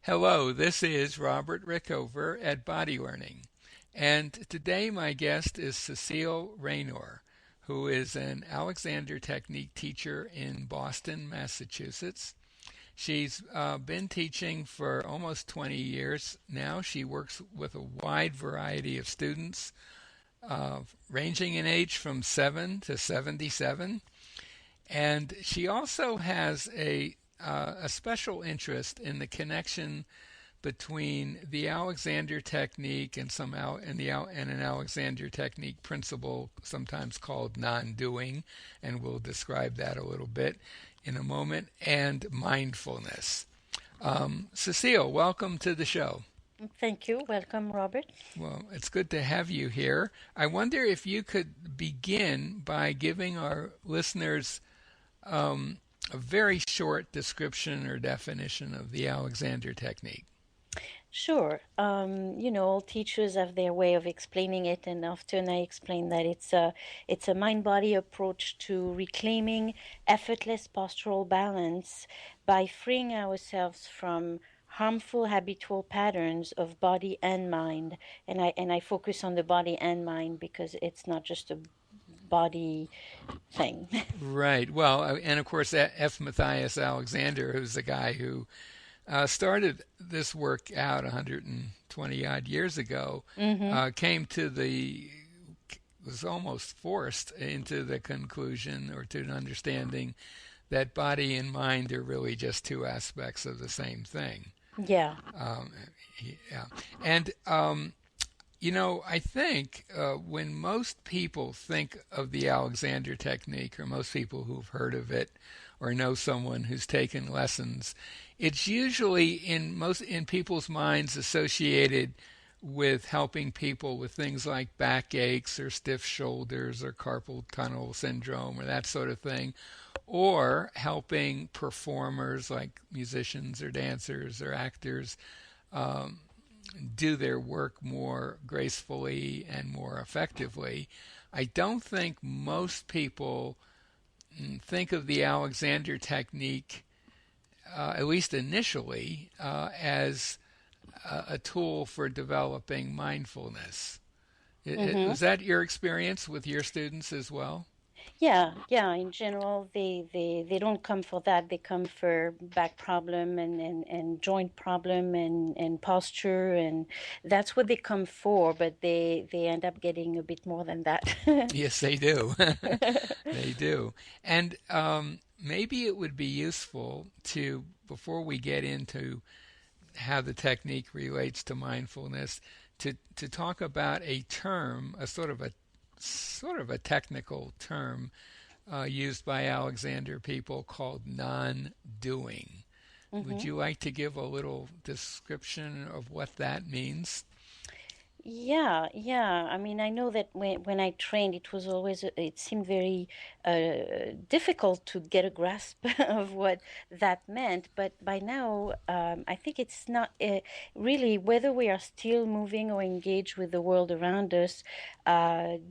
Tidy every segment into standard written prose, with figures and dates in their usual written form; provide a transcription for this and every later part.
Hello, this is Robert Rickover at Body Learning, and today my guest is Cecile Raynor, who is an Alexander Technique teacher in Boston, Massachusetts. She's been teaching for almost 20 years now. She works with a wide variety of students, ranging in age from 7 to 77. And she also has a special interest in the connection between the Alexander technique and and an Alexander technique principle, sometimes called non-doing, and we'll describe that a little bit in a moment, and mindfulness. Cecile, welcome to the show. Thank you. Welcome, Robert. Well, it's good to have you here. I wonder if you could begin by giving our listeners a very short description or definition of the Alexander technique. Sure. All teachers have their way of explaining it, and often I explain that it's a mind-body approach to reclaiming effortless postural balance by freeing ourselves from harmful habitual patterns of body and mind. And I focus on the body and mind because it's not just a body thing. Right. Well, and of course, F. Matthias Alexander, who's the guy who started this work out 120 odd years ago, Mm-hmm. came to was almost forced into the conclusion or to an understanding that body and mind are really just two aspects of the same thing. Yeah. Um, yeah. And I think when most people think of the Alexander technique, or most people who've heard of it or know someone who's taken lessons, it's usually in people's minds associated with helping people with things like backaches or stiff shoulders or carpal tunnel syndrome or that sort of thing, or helping performers like musicians or dancers or actors um, do their work more gracefully and more effectively. I don't think most people think of the Alexander technique, at least initially, as a tool for developing mindfulness. Mm-hmm. Was that your experience with your students as well? Yeah, yeah. In general, they don't come for that. They come for back problem and joint problem and posture, and that's what they come for. But they end up getting a bit more than that. Yes, they do. They do. And maybe it would be useful to, before we get into how the technique relates to mindfulness, to talk about a term, a technical term used by Alexander people called non-doing. Would Hmm. you like to give a little description of what that means? Yeah, yeah. I mean, I know that when I trained, it seemed very difficult to get a grasp of what that meant. But by now, I think it's not really whether we are still moving or engaged with the world around us.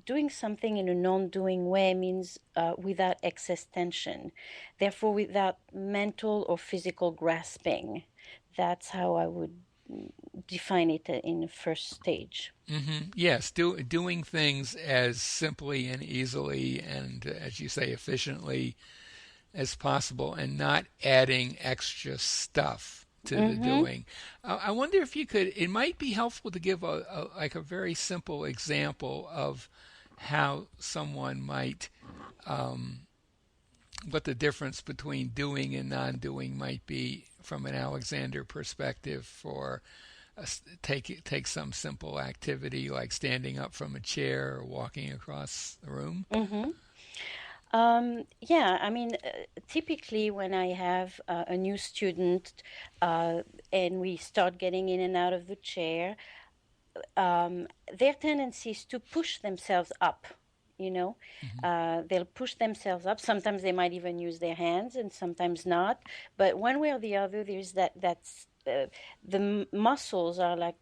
Doing something in a non-doing way means without excess tension, therefore without mental or physical grasping. That's how I would define it in the first stage. Yes, doing things as simply and easily and, as you say, efficiently as possible, and not adding extra stuff to the Mm-hmm. doing. I wonder if you could. It might be helpful to give a very simple example of how someone might, what the difference between doing and non-doing might be from an Alexander perspective for take some simple activity like standing up from a chair or walking across the room. Mm-hmm. Yeah, I mean, typically when I have a new student and we start getting in and out of the chair, their tendency is to push themselves up. You know, Hmm. they'll push themselves up. Sometimes they might even use their hands, and sometimes not. But one way or the other, there's that's the muscles are like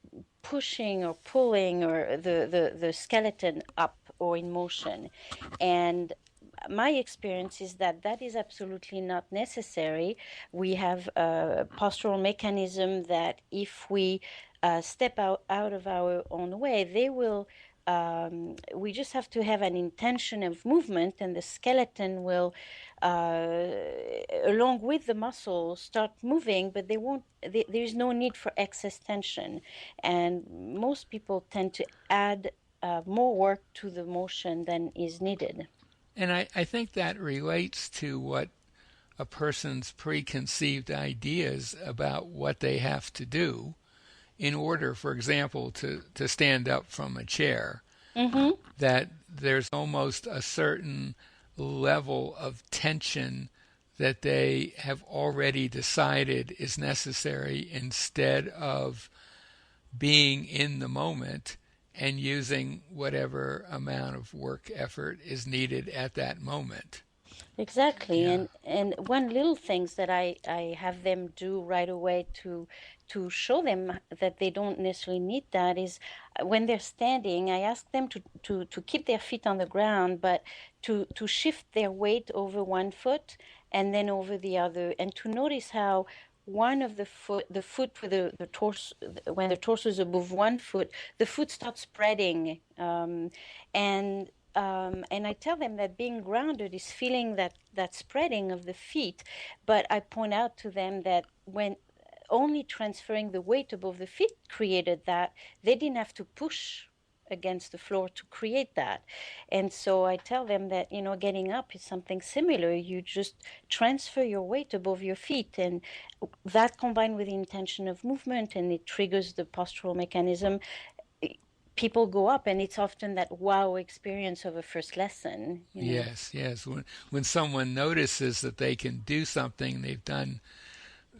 pushing or pulling or the skeleton up or in motion, and my experience is that that is absolutely not necessary. We have a postural mechanism that if we step out of our own way, they will. We just have to have an intention of movement, and the skeleton will, uh, along with the muscle, start moving. But they won't. There's no need for excess tension, and most people tend to add more work to the motion than is needed. And I think that relates to what a person's preconceived ideas about what they have to do in order, for example, to stand up from a chair, Mm-hmm. that there's almost a certain level of tension that they have already decided is necessary instead of being in the moment and using whatever amount of work effort is needed at that moment. Exactly, Yeah. and one little things that I have them do right away to show them that they don't necessarily need that is when they're standing, I ask them to keep their feet on the ground, but to shift their weight over one foot and then over the other, and to notice how one of the foot with the torso, when the torso is above one foot, the foot starts spreading, and I tell them that being grounded is feeling that spreading of the feet. But I point out to them that when only transferring the weight above the feet created that, they didn't have to push against the floor to create that. And so I tell them that, getting up is something similar. You just transfer your weight above your feet, and that combined with the intention of movement, and it triggers the postural mechanism. People go up, and it's often that wow experience of a first lesson. Yes, yes. When someone notices that they can do something they've done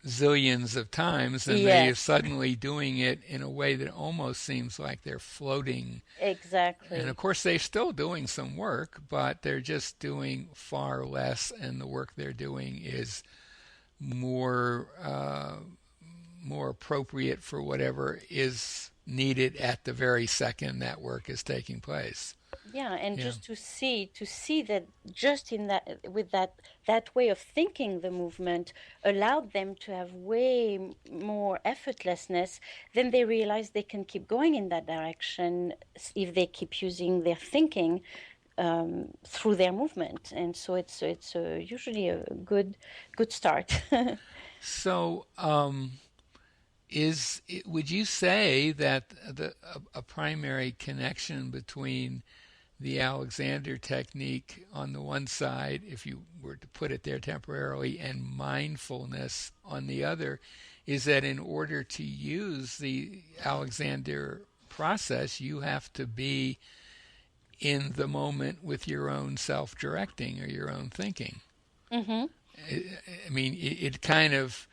zillions of times and they are Yes, suddenly doing it in a way that almost seems like they're floating. And of exactly. course, they're still doing some work, but they're just doing far less, and the work they're doing is more more appropriate for whatever is needed at the very second that work is taking place. Yeah, and Yeah. just to see that just in that with that way of thinking, the movement allowed them to have way more effortlessness. Then they realize they can keep going in that direction if they keep using their thinking through their movement, and so it's usually a good start. So, is would you say that a primary connection between the Alexander technique on the one side, if you were to put it there temporarily, and mindfulness on the other, is that in order to use the Alexander process, you have to be in the moment with your own self directing or your own thinking? Hmm. I mean, it kind of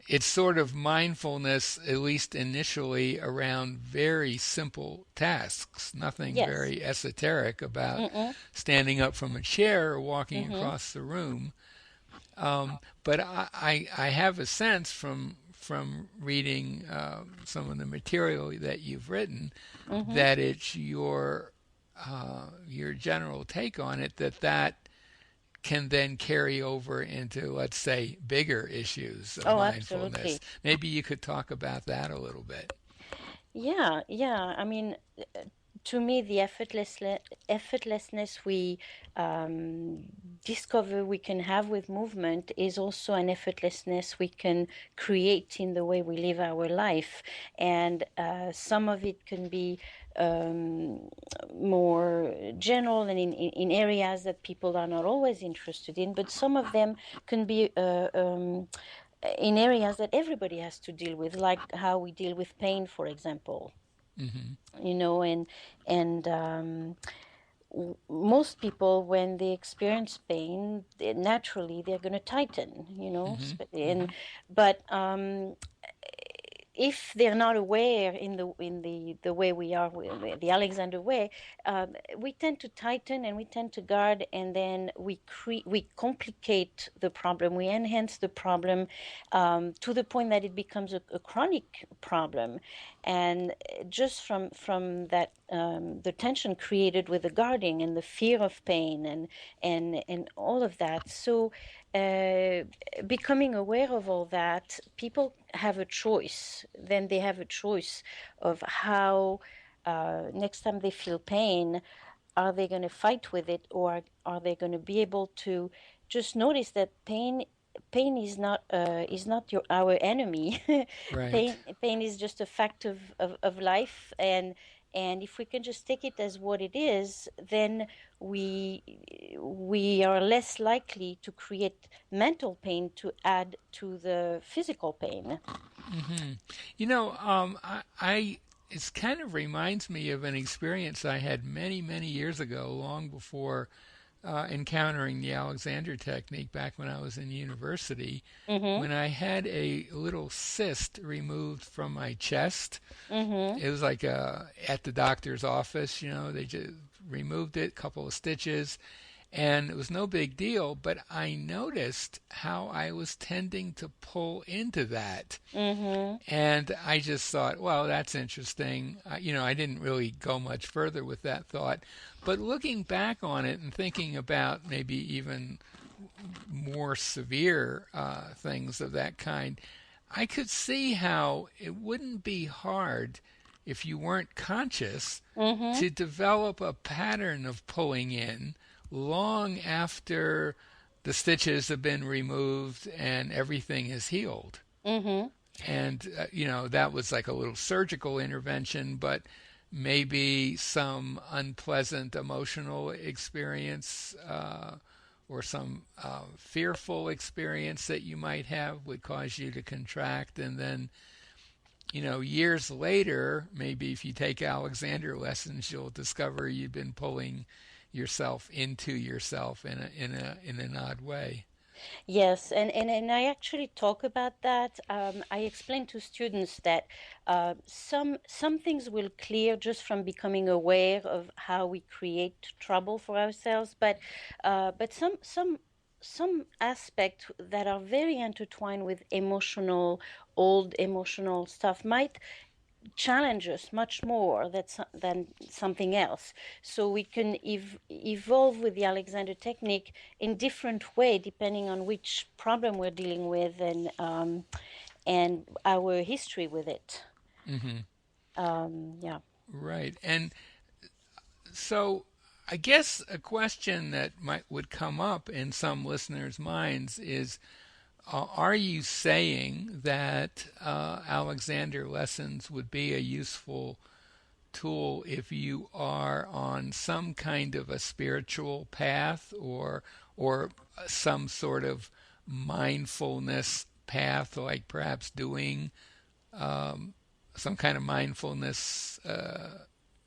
it's sort of mindfulness, at least initially, around very simple tasks. Nothing Yes. very esoteric about Mm-mm. standing up from a chair or walking Mm-hmm. across the room. But I have a sense from reading some of the material that you've written Mm-hmm. that it's your general take on it that can then carry over into, let's say, bigger issues of Oh, mindfulness. absolutely. Maybe you could talk about that a little bit. Yeah, yeah. I mean, to me, the effortlessness we um, discover we can have with movement is also an effortlessness we can create in the way we live our life. And some of it can be um, more general and in areas that people are not always interested in, but some of them can be in areas that everybody has to deal with, like how we deal with pain, for example. Hmm. And most people, when they experience pain, naturally they're going to tighten, Hmm. and Hmm. but if they're not aware in the way we are with the Alexander way, we tend to tighten and we tend to guard, and then we complicate the problem, we enhance the problem to the point that it becomes a chronic problem. and just from that the tension created with the guarding and the fear of pain and all of that. So uh, becoming aware of all that, people have a choice. Then they have a choice of how next time they feel pain, are they going to fight with it, or are they going to be able to just notice that pain is not your our enemy. Right. Pain is just a fact of life, and if we can just take it as what it is, then we we are less likely to create mental pain to add to the physical pain. Hmm. You know, I it kind of reminds me of an experience I had many, many years ago, long before encountering the Alexander technique back when I was in university, Mm-hmm. when I had a little cyst removed from my chest. Mm-hmm. It was like at the doctor's office, they just removed it, couple of stitches, and it was no big deal. But I noticed how I was tending to pull into that. Mm-hmm. And I just thought, well, that's interesting. I didn't really go much further with that thought. But looking back on it and thinking about maybe even more severe things of that kind, I could see how it wouldn't be hard if you weren't conscious Mm-hmm. to develop a pattern of pulling in long after the stitches have been removed and everything is healed. Mm-hmm. And, that was like a little surgical intervention, but maybe some unpleasant emotional experience or some fearful experience that you might have would cause you to contract. And then, years later, maybe if you take Alexander lessons, you'll discover you've been pulling yourself into yourself in an odd way. Yes, and I actually talk about that. I explain to students that some things will clear just from becoming aware of how we create trouble for ourselves, but some aspects that are very intertwined with old emotional stuff might challenge us much more than something else. So we can evolve with the Alexander technique in different way depending on which problem we're dealing with and our history with it. Hmm. Yeah. Right. And so I guess a question that would come up in some listeners' minds is, are you saying that Alexander lessons would be a useful tool if you are on some kind of a spiritual path, or some sort of mindfulness path, like perhaps doing some kind of mindfulness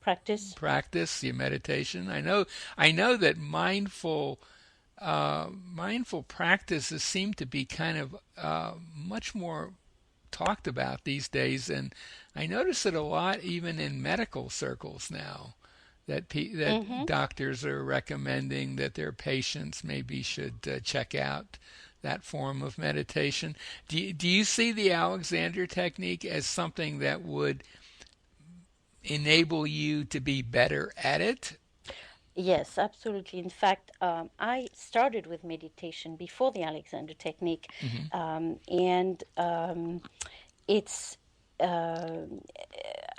Practice. practice, your meditation? I know that mindful practices seem to be kind of much more talked about these days, and I notice it a lot even in medical circles now. That Mm-hmm. doctors are recommending that their patients maybe should check out that form of meditation. Do you see the Alexander technique as something that would enable you to be better at it? Yes, absolutely. In fact, I started with meditation before the Alexander technique, Hmm. and it's uh,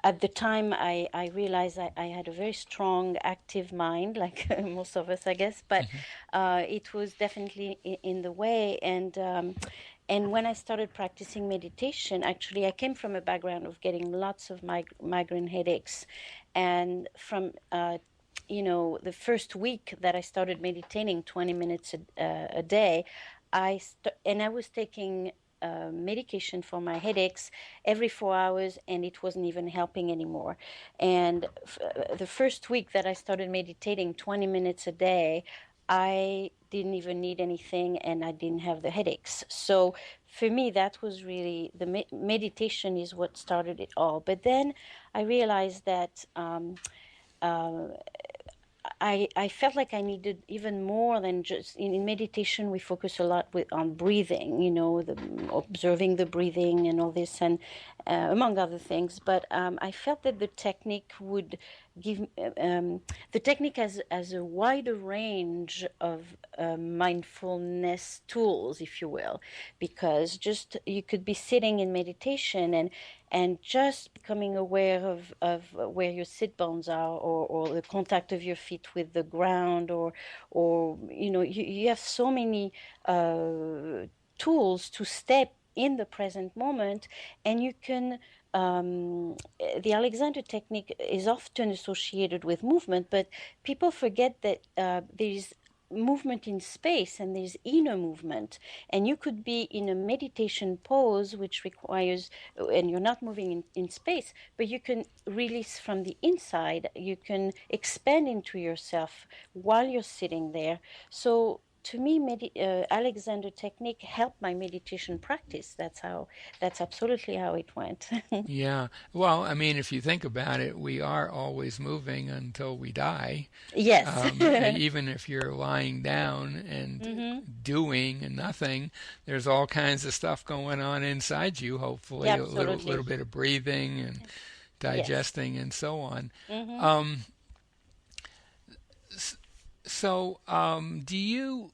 at the time I realized I had a very strong active mind, like most of us, I guess, but Hmm. it was definitely in the way. And when I started practicing meditation, actually, I came from a background of getting lots of migraine headaches, and from the first week that I started meditating 20 minutes a day, and I was taking medication for my headaches every 4 hours, and it wasn't even helping anymore. And the first week that I started meditating 20 minutes a day, I didn't even need anything, and I didn't have the headaches. So for me, that was really meditation is what started it all. But then I realized that uh, I felt like I needed even more than just in meditation. We focus a lot on breathing, observing the breathing and all this, and among other things. But I felt that the technique would give the technique has a wider range of mindfulness tools, if you will, because just you could be sitting in meditation and just becoming aware of where your sit bones are, or the contact of your feet with the ground, or you have so many tools to step in the present moment, and you can the Alexander technique is often associated with movement, but people forget that there's movement in space and there's inner movement, and you could be in a meditation pose which requires, and you're not moving in space, but you can release from the inside, you can expand into yourself while you're sitting there. So to me, Alexander technique helped my meditation practice. That's absolutely how it went. Yeah. Well, I mean, if you think about it, we are always moving until we die. Yes. Even if you're lying down and Hmm. doing nothing, there's all kinds of stuff going on inside you. Yeah, Hopefully, a little absolutely. bit of breathing and Yes. digesting and so on. Hmm. Um, do you,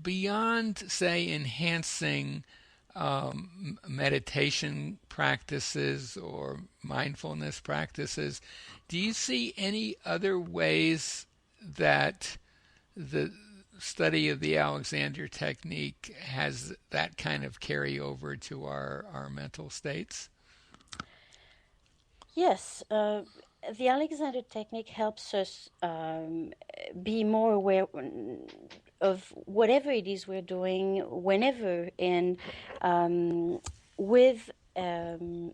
beyond say enhancing meditation practices or mindfulness practices, do you see any other ways that the study of the Alexander technique has that kind of carryover to our mental states? Yes. The Alexander technique helps us be more aware of whatever it is we're doing, whenever, and um, with um,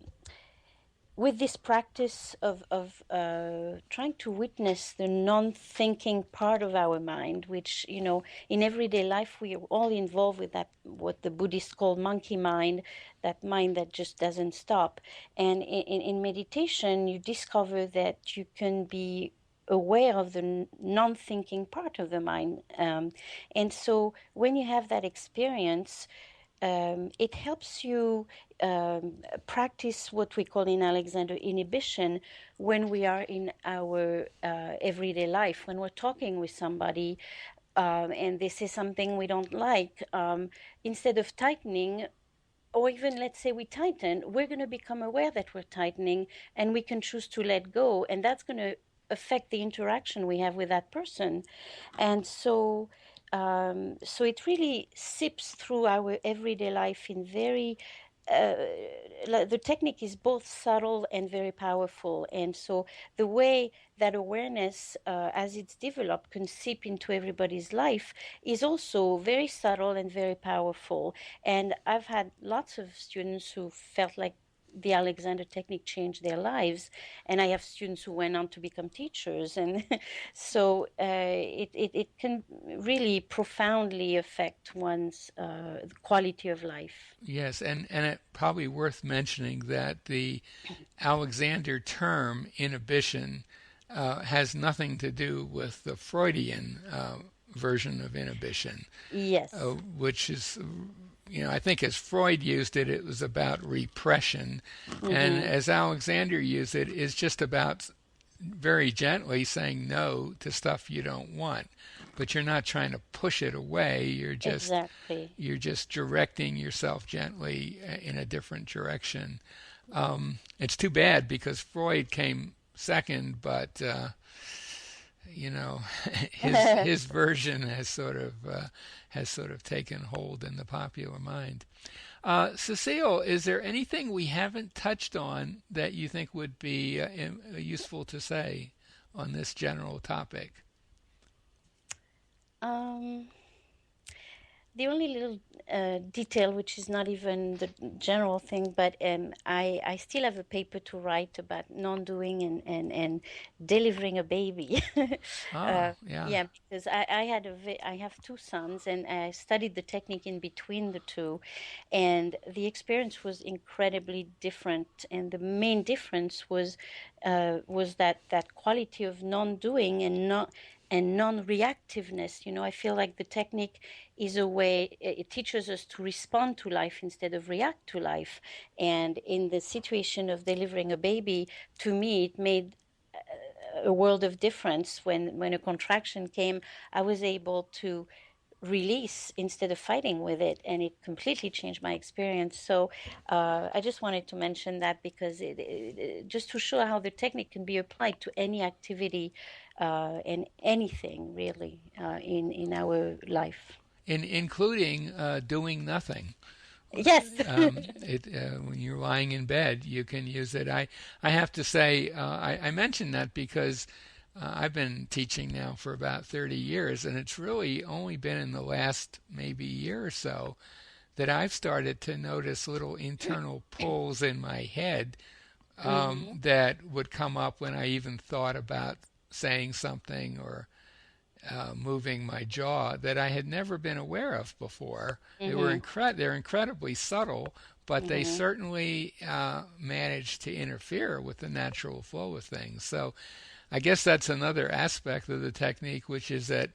with this practice of trying to witness the non-thinking part of our mind, which, in everyday life we are all involved with, that what the Buddhists call monkey mind, that mind that just doesn't stop. And in meditation, you discover that you can be aware of the non-thinking part of the mind, and so when you have that experience, it helps you practice what we call in Alexander inhibition when we are in our everyday life. When we're talking with somebody and they say something we don't like, instead of tightening, or even let's say we tighten, we're going to become aware that we're tightening, and we can choose to let go, and that's going to affect the interaction we have with that person. And so it really sips through our everyday life in very uh, the technique is both subtle and very powerful. And so the way that awareness, as it's developed, can seep into everybody's life is also very subtle and very powerful. And I've had lots of students who felt like the Alexander technique changed their lives, and I have students who went on to become teachers, and so it can really profoundly affect one's quality of life. Yes, and it probably worth mentioning that the Alexander term inhibition has nothing to do with the Freudian version of inhibition, Yes. which is, I think as Freud used it, it was about repression, and Mm-hmm. as Alexander used it, it's just about very gently saying no to stuff you don't want, but you're not trying to push it away. Exactly. You're just directing yourself gently in a different direction. It's too bad because Freud came second, but you know, his version has sort of taken hold in the popular mind. Cecile, is there anything we haven't touched on that you think would be useful to say on this general topic? um, the only little detail, which is not even the general thing, but I still have a paper to write about non-doing and delivering a baby. Ah, uh, yeah. yeah, because I have two sons, and I studied the technique in between the two, and the experience was incredibly different. And the main difference was that quality of non-doing and not and non-reactiveness. I feel like the technique is a way, it teaches us to respond to life instead of react to life. And in the situation of delivering a baby, to me, it made a world of difference. When a contraction came, I was able to release instead of fighting with it, and it completely changed my experience. So I just wanted to mention that, because just to show how the technique can be applied to any activity, and anything really, in our life. including doing nothing. Yes. When you're lying in bed, you can use it. I have to say, I mentioned that because I've been teaching now for about 30 years, and it's really only been in the last maybe year or so that I've started to notice little internal pulls in my head Hmm. that would come up when I even thought about saying something or moving my jaw that I had never been aware of before. Hmm. They're incredibly subtle, but they Hmm. certainly manage to interfere with the natural flow of things. So I guess that's another aspect of the technique, which is that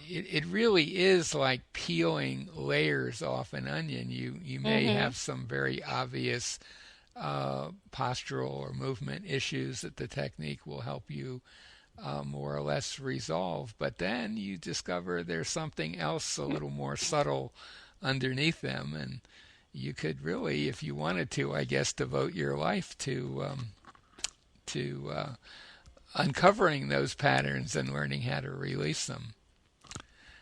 it really is like peeling layers off an onion. You may Hmm. have some very obvious postural or movement issues that the technique will help you more or less resolve. But then you discover there's something else a little more subtle underneath them, and you could really, if you wanted to, I guess, devote your life to uncovering those patterns and learning how to release them.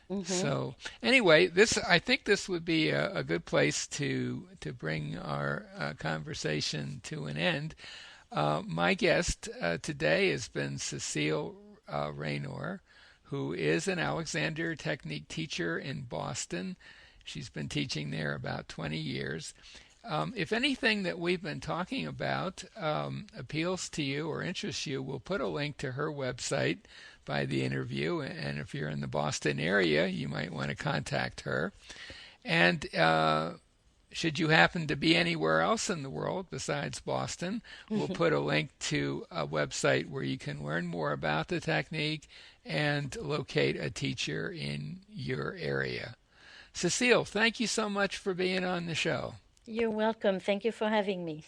Hmm. So anyway, this I think this would be a good place to bring our conversation to an end. My guest today has been Cecile Raynor, who is an Alexander Technique teacher in Boston. She's been teaching there about 20 years. If anything that we've been talking about appeals to you or interests you, we'll put a link to her website by the interview. And if you're in the Boston area, you might want to contact her. And should you happen to be anywhere else in the world besides Boston, we'll put a link to a website where you can learn more about the technique and locate a teacher in your area. Cecile, thank you so much for being on the show. You're welcome. Thank you for having me.